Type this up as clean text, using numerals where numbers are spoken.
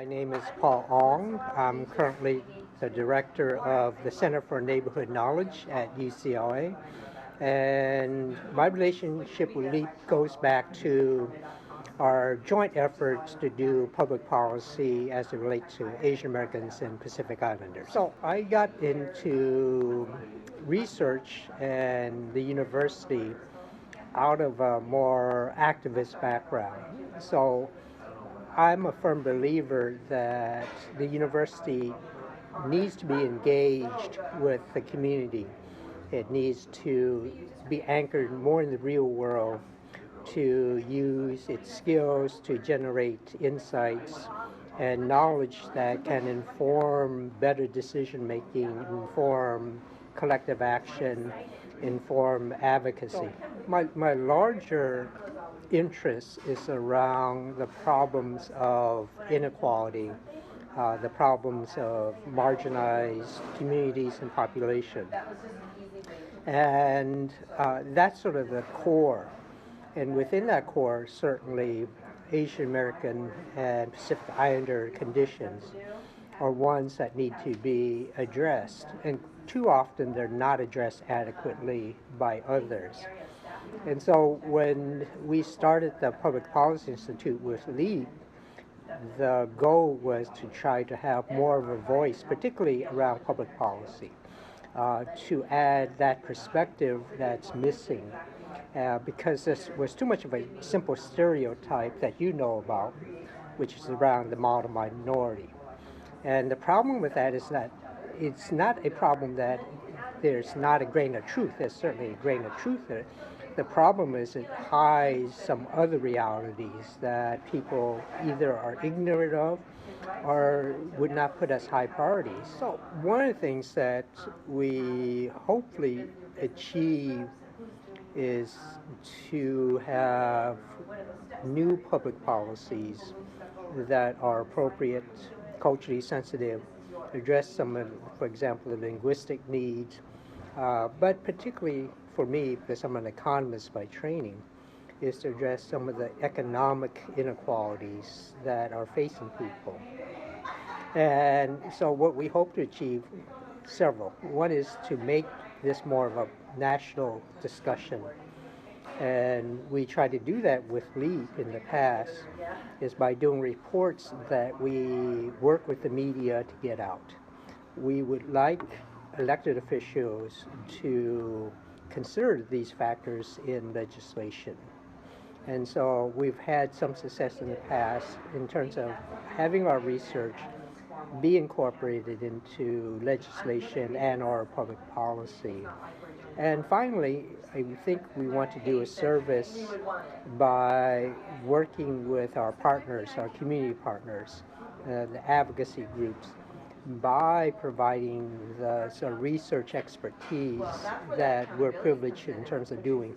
My name is Paul Ong. I'm currently the director of the Center for Neighborhood Knowledge at UCLA. And my relationship with LEAP goes back to our joint efforts to do public policy as it relates to Asian Americans and Pacific Islanders. So I got into research and the university out of a more activist background. So I'm a firm believer that the university needs to be engaged with the community. It needs to be anchored more in the real world to use its skills to generate insights and knowledge that can inform better decision making, inform collective action, inform advocacy. My larger interest is around the problems of inequality, the problems of marginalized communities and population. And that's sort of the core. And within that core, certainly Asian American and Pacific Islander conditions are ones that need to be addressed. And too often they're not addressed adequately by others. And so when we started the Public Policy Institute with LEAP, the goal was to try to have more of a voice, particularly around public policy, to add that perspective that's missing. Because this was too much of a simple stereotype that you know about, which is around the model minority. And the problem with that is that it's not a problem that there's not a grain of truth. There's certainly a grain of truth in it. The problem is it hides some other realities that people either are ignorant of or would not put as high priorities. So one of the things that we hopefully achieve is to have new public policies that are appropriate, culturally sensitive, address some of, for example, the linguistic needs, but particularly for me, because I'm an economist by training, is to address some of the economic inequalities that are facing people. And so what we hope to achieve, several. One is to make this more of a national discussion. And we try to do that with LEAP in the past, is by doing reports that we work with the media to get out. We would like elected officials to consider these factors in legislation. And so we've had some success in the past in terms of having our research be incorporated into legislation and our public policy. And finally, I think we want to do a service by working with our partners, our community partners, the advocacy groups, by providing the sort of research expertise that we're privileged in terms of doing.